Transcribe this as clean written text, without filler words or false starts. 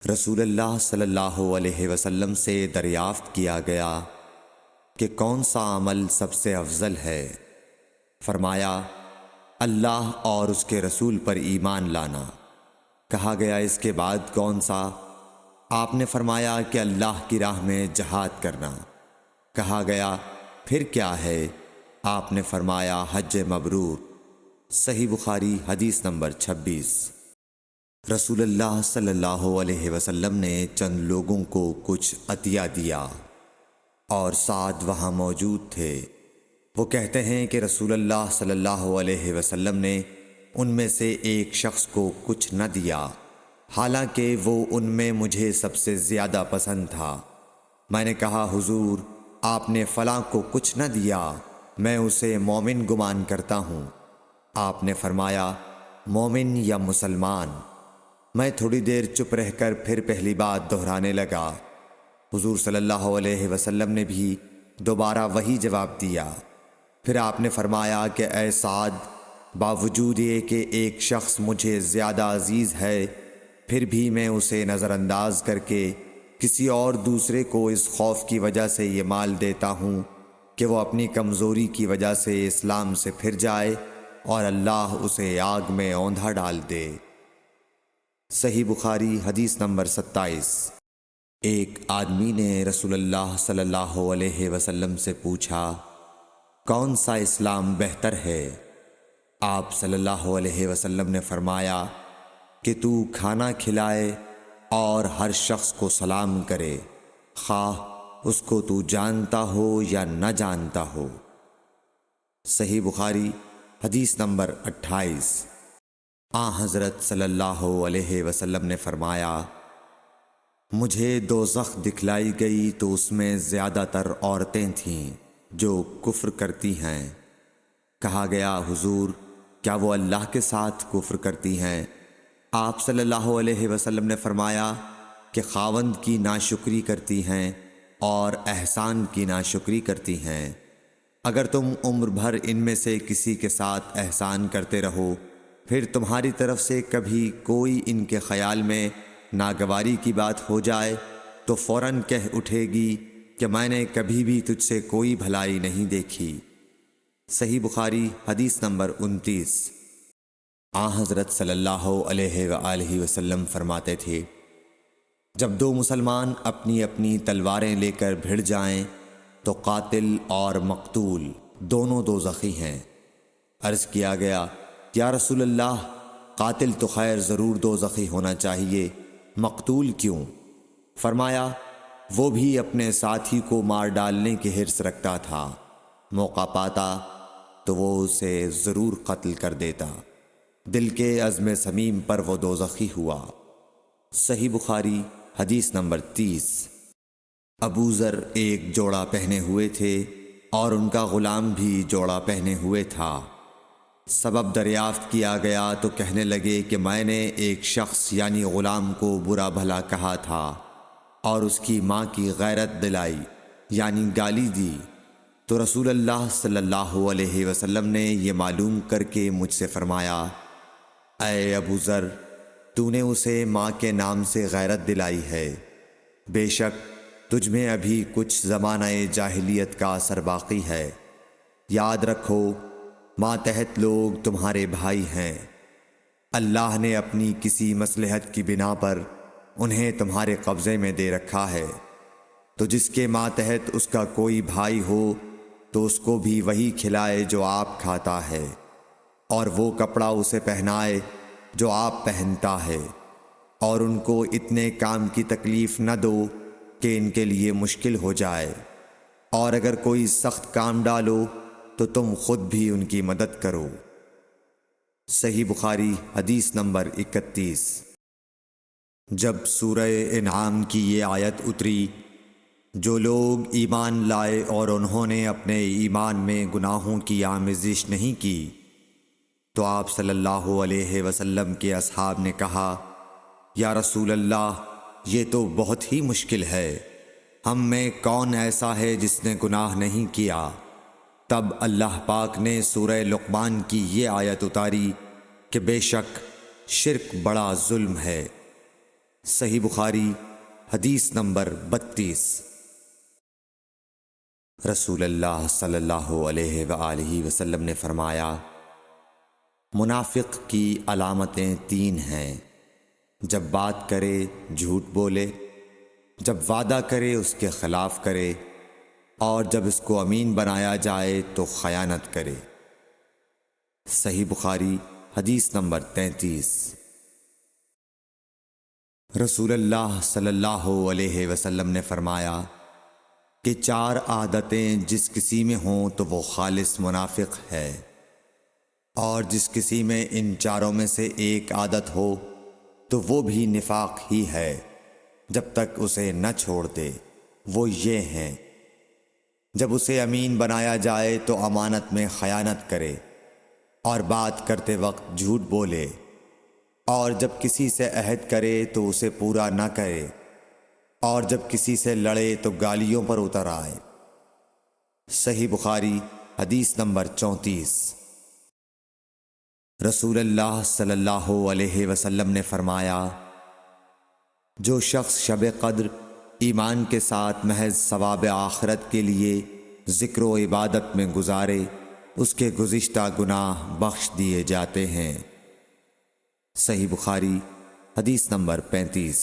رسول اللہ صلی اللہ علیہ وسلم سے دریافت کیا گیا کہ کون سا عمل سب سے افضل ہے؟ فرمایا اللہ اور اس کے رسول پر ایمان لانا۔ کہا گیا اس کے بعد کون سا؟ آپ نے فرمایا کہ اللہ کی راہ میں جہاد کرنا۔ کہا گیا پھر کیا ہے؟ آپ نے فرمایا حج مبرور۔ صحیح بخاری حدیث نمبر 26۔ رسول اللہ صلی اللہ علیہ وسلم نے چند لوگوں کو کچھ عطیہ دیا اور سعد وہاں موجود تھے۔ وہ کہتے ہیں کہ رسول اللہ صلی اللہ علیہ وسلم نے ان میں سے ایک شخص کو کچھ نہ دیا، حالانکہ وہ ان میں مجھے سب سے زیادہ پسند تھا۔ میں نے کہا حضور آپ نے فلاں کو کچھ نہ دیا، میں اسے مومن گمان کرتا ہوں۔ آپ نے فرمایا مومن یا مسلمان؟ میں تھوڑی دیر چپ رہ کر پھر پہلی بات دہرانے لگا۔ حضور صلی اللہ علیہ وسلم نے بھی دوبارہ وہی جواب دیا۔ پھر آپ نے فرمایا کہ اے سعد، باوجود یہ کہ ایک شخص مجھے زیادہ عزیز ہے، پھر بھی میں اسے نظر انداز کر کے کسی اور دوسرے کو اس خوف کی وجہ سے یہ مال دیتا ہوں کہ وہ اپنی کمزوری کی وجہ سے اسلام سے پھر جائے اور اللہ اسے آگ میں اوندھا ڈال دے۔ صحیح بخاری حدیث نمبر 27۔ ایک آدمی نے رسول اللہ صلی اللہ علیہ وسلم سے پوچھا کون سا اسلام بہتر ہے؟ آپ صلی اللہ علیہ وسلم نے فرمایا کہ تو کھانا کھلائے اور ہر شخص کو سلام کرے، خواہ اس کو تو جانتا ہو یا نہ جانتا ہو۔ صحیح بخاری حدیث نمبر 28۔ حضرت صلی اللہ علیہ وسلم نے فرمایا مجھے دوزخ دکھلائی گئی تو اس میں زیادہ تر عورتیں تھیں جو کفر کرتی ہیں۔ کہا گیا حضور کیا وہ اللہ کے ساتھ کفر کرتی ہیں؟ آپ صلی اللہ علیہ وسلم نے فرمایا کہ خاوند کی ناشکری کرتی ہیں اور احسان کی ناشکری کرتی ہیں۔ اگر تم عمر بھر ان میں سے کسی کے ساتھ احسان کرتے رہو، پھر تمہاری طرف سے کبھی کوئی ان کے خیال میں ناگواری کی بات ہو جائے تو فوراً کہہ اٹھے گی کہ میں نے کبھی بھی تجھ سے کوئی بھلائی نہیں دیکھی۔ صحیح بخاری حدیث نمبر 29۔ حضرت صلی اللہ علیہ وآلہ وسلم فرماتے تھے جب دو مسلمان اپنی اپنی تلواریں لے کر بھڑ جائیں تو قاتل اور مقتول دونوں دوزخی ہیں۔ عرض کیا گیا یا رسول اللہ قاتل تو خیر ضرور دوزخی ہونا چاہیے، مقتول کیوں؟ فرمایا وہ بھی اپنے ساتھی کو مار ڈالنے کی حرص رکھتا تھا، موقع پاتا تو وہ اسے ضرور قتل کر دیتا، دل کے عزم صمیم پر وہ دوزخی ہوا۔ صحیح بخاری حدیث نمبر 30۔ ابو ذر ایک جوڑا پہنے ہوئے تھے اور ان کا غلام بھی جوڑا پہنے ہوئے تھا۔ سبب دریافت کیا گیا تو کہنے لگے کہ میں نے ایک شخص یعنی غلام کو برا بھلا کہا تھا اور اس کی ماں کی غیرت دلائی یعنی گالی دی، تو رسول اللہ صلی اللہ علیہ وسلم نے یہ معلوم کر کے مجھ سے فرمایا اے ابو ذر، تو نے اسے ماں کے نام سے غیرت دلائی ہے، بے شک تجھ میں ابھی کچھ زمانہ جاہلیت کا اثر باقی ہے۔ یاد رکھو ماتحت لوگ تمہارے بھائی ہیں، اللہ نے اپنی کسی مصلحت کی بنا پر انہیں تمہارے قبضے میں دے رکھا ہے، تو جس کے ماتحت اس کا کوئی بھائی ہو تو اس کو بھی وہی کھلائے جو آپ کھاتا ہے، اور وہ کپڑا اسے پہنائے جو آپ پہنتا ہے، اور ان کو اتنے کام کی تکلیف نہ دو کہ ان کے لیے مشکل ہو جائے، اور اگر کوئی سخت کام ڈالو تو تم خود بھی ان کی مدد کرو۔ صحیح بخاری حدیث نمبر 31۔ جب سورہ انعام کی یہ آیت اتری جو لوگ ایمان لائے اور انہوں نے اپنے ایمان میں گناہوں کی آمیزش نہیں کی، تو آپ صلی اللہ علیہ وسلم کے اصحاب نے کہا یا رسول اللہ یہ تو بہت ہی مشکل ہے، ہم میں کون ایسا ہے جس نے گناہ نہیں کیا؟ تب اللہ پاک نے سورہ لقمان کی یہ آیت اتاری کہ بے شک شرک بڑا ظلم ہے۔ صحیح بخاری حدیث نمبر 32۔ رسول اللہ صلی اللہ علیہ وآلہ وسلم نے فرمایا، منافق کی علامتیں 3 ہیں: جب بات کرے جھوٹ بولے، جب وعدہ کرے اس کے خلاف کرے، اور جب اس کو امین بنایا جائے تو خیانت کرے۔ صحیح بخاری حدیث نمبر 33۔ رسول اللہ صلی اللہ علیہ وسلم نے فرمایا کہ 4 عادتیں جس کسی میں ہوں تو وہ خالص منافق ہے، اور جس کسی میں ان 4 میں سے ایک عادت ہو تو وہ بھی نفاق ہی ہے جب تک اسے نہ چھوڑ دے۔ وہ یہ ہیں: جب اسے امین بنایا جائے تو امانت میں خیانت کرے، اور بات کرتے وقت جھوٹ بولے، اور جب کسی سے عہد کرے تو اسے پورا نہ کرے، اور جب کسی سے لڑے تو گالیوں پر اتر آئے۔ صحیح بخاری حدیث نمبر 34۔ رسول اللہ صلی اللہ علیہ وسلم نے فرمایا، جو شخص شب قدر ایمان کے ساتھ محض ثواب آخرت کے لیے ذکر و عبادت میں گزارے، اس کے گزشتہ گناہ بخش دیے جاتے ہیں۔ صحیح بخاری حدیث نمبر 35۔